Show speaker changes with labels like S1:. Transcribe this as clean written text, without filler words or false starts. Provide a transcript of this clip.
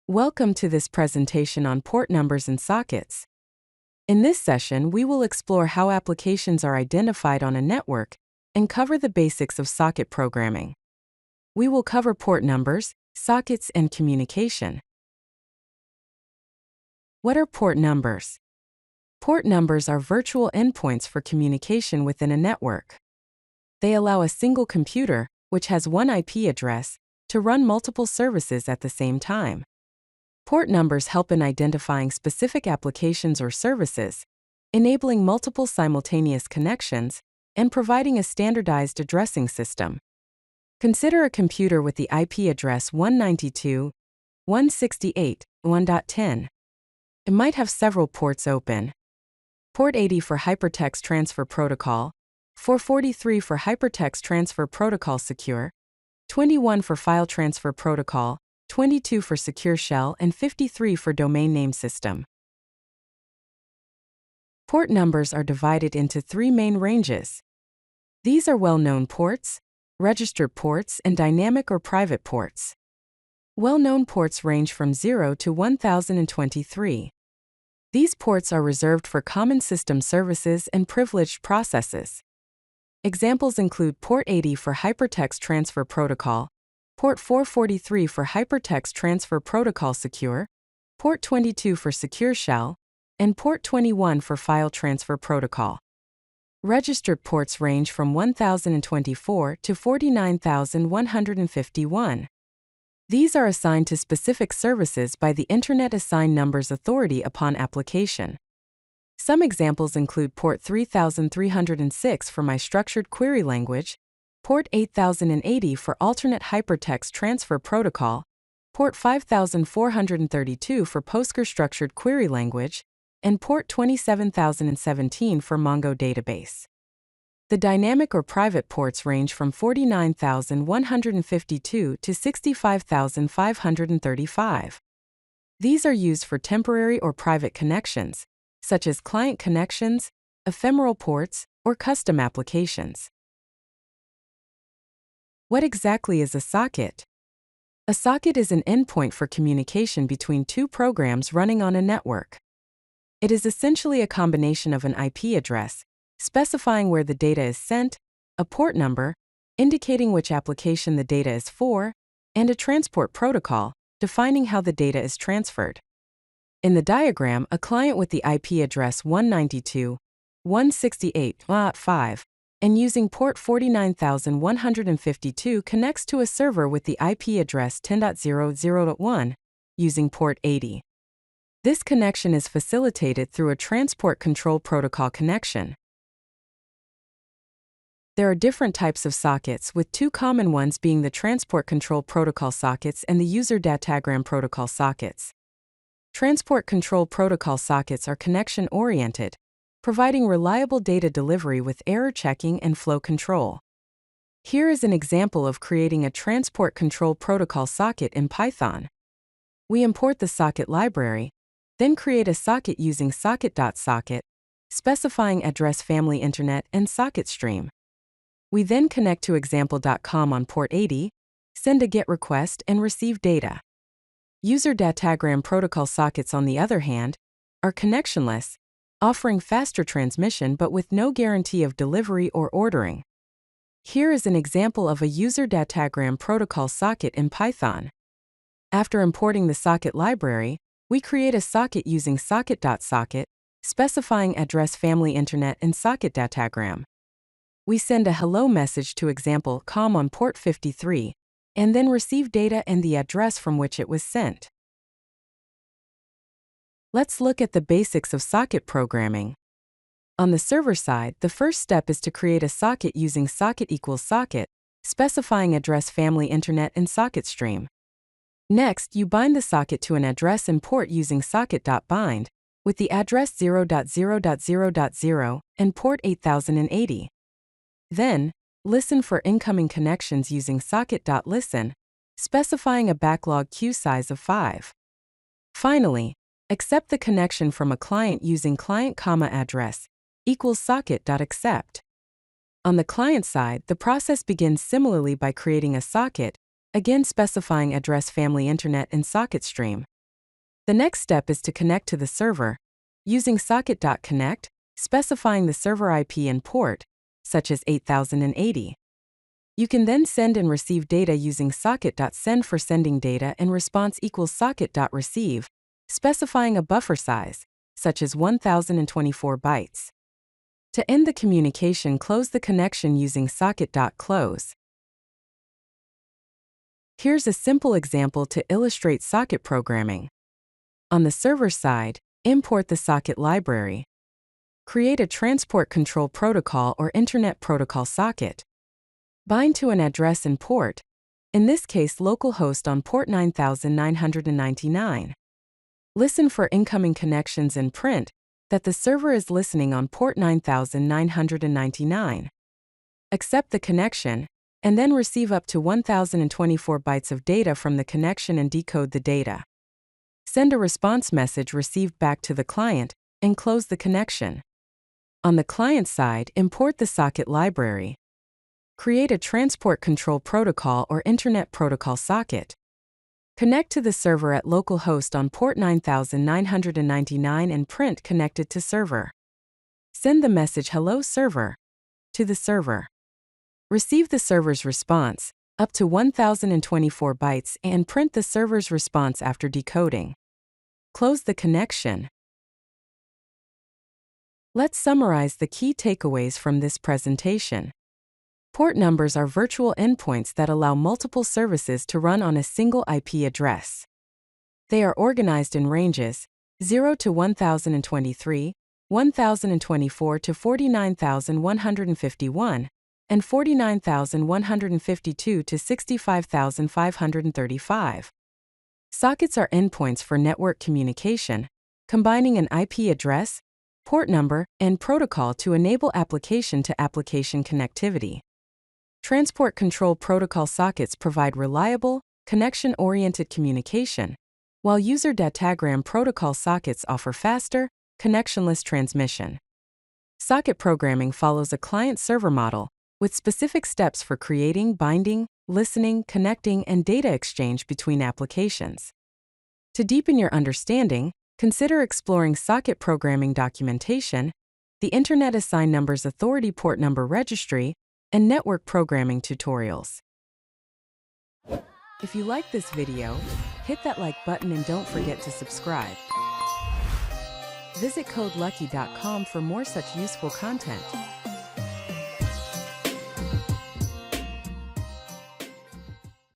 S1: Welcome to this presentation on port numbers and sockets. In this session, we will explore how applications are identified on a network and cover the basics of socket programming. We will cover port numbers, sockets, and communication. What are port numbers? Port numbers are virtual endpoints for communication within a network. They allow a single computer, which has one IP address, to run multiple services at the same time. Port numbers help in identifying specific applications or services, enabling multiple simultaneous connections, and providing a standardized addressing system. Consider a computer with the IP address 192.168.1.10. It might have several ports open. Port 80 for Hypertext Transfer Protocol, 443 for Hypertext Transfer Protocol Secure, 21 for File Transfer Protocol, 22 for Secure Shell, and 53 for Domain Name System. Port numbers are divided into three main ranges. These are well-known ports, registered ports, and dynamic or private ports. Well-known ports range from 0 to 1023. These ports are reserved for common system services and privileged processes. Examples include Port 80 for Hypertext Transfer Protocol, Port 443 for Hypertext Transfer Protocol Secure, Port 22 for Secure Shell, and Port 21 for File Transfer Protocol. Registered ports range from 1024 to 49,151. These are assigned to specific services by the Internet Assigned Numbers Authority upon application. Some examples include Port 3306 for My Structured Query Language, Port 8080 for Alternate Hypertext Transfer Protocol, Port 5432 for Postgres Structured Query Language, and Port 27017 for Mongo Database. The dynamic or private ports range from 49,152 to 65,535. These are used for temporary or private connections, such as client connections, ephemeral ports, or custom applications. What exactly is a socket? A socket is an endpoint for communication between two programs running on a network. It is essentially a combination of an IP address, specifying where the data is sent, a port number, indicating which application the data is for, and a transport protocol, defining how the data is transferred. In the diagram, a client with the IP address 192.168.5 and using port 49,152 connects to a server with the IP address 10.00.1 using port 80. This connection is facilitated through a transport control protocol connection. There are different types of sockets, with two common ones being the transport control protocol sockets and the user datagram protocol sockets. Transport control protocol sockets are connection-oriented, providing reliable data delivery with error checking and flow control. Here is an example of creating a transport control protocol socket in Python. We import the socket library, then create a socket using socket.socket, specifying address family internet and socket stream. We then connect to example.com on port 80, send a GET request, and receive data. User datagram protocol sockets, on the other hand, are connectionless, offering faster transmission but with no guarantee of delivery or ordering. Here is an example of a user datagram protocol socket in Python. After importing the socket library, we create a socket using socket.socket, specifying address family internet and socket datagram. We send a hello message to example.com on port 53, and then receive data and the address from which it was sent. Let's look at the basics of socket programming. On the server side, the first step is to create a socket using socket equals socket, specifying address family internet and socket stream. Next, you bind the socket to an address and port using socket.bind, with the address 0.0.0.0 and port 8080. Then, listen for incoming connections using socket.listen, specifying a backlog queue size of 5. Finally, accept the connection from a client using client-address equals socket.accept. On the client side, the process begins similarly by creating a socket, again specifying address family internet and socket stream. The next step is to connect to the server, using socket.connect, specifying the server IP and port, such as 8080. You can then send and receive data using socket.send for sending data and response equals socket.receive, specifying a buffer size, such as 1024 bytes. To end the communication, close the connection using socket.close. Here's a simple example to illustrate socket programming. On the server side, import the socket library. Create a transport control protocol or Internet Protocol socket. Bind to an address and port, in this case localhost on port 9999. Listen for incoming connections and print that the server is listening on port 9999. Accept the connection, and then receive up to 1024 bytes of data from the connection and decode the data. Send a response message received back to the client, and close the connection. On the client side, import the socket library. Create a transport control protocol or Internet Protocol socket. Connect to the server at localhost on port 9999 and print connected to server. Send the message Hello Server to the server. Receive the server's response, up to 1024 bytes, and print the server's response after decoding. Close the connection. Let's summarize the key takeaways from this presentation. Port numbers are virtual endpoints that allow multiple services to run on a single IP address. They are organized in ranges 0 to 1023, 1024 to 49151, and 49152 to 65535. Sockets are endpoints for network communication, combining an IP address, port number, and protocol to enable application-to-application connectivity. Transport Control Protocol sockets provide reliable, connection-oriented communication, while User Datagram Protocol sockets offer faster, connectionless transmission. Socket programming follows a client-server model, with specific steps for creating, binding, listening, connecting, and data exchange between applications. To deepen your understanding, consider exploring socket programming documentation, the Internet Assigned Numbers Authority Port Number Registry, and network programming tutorials. If you like this video, hit that like button and don't forget to subscribe. Visit CodeLucky.com for more such useful content.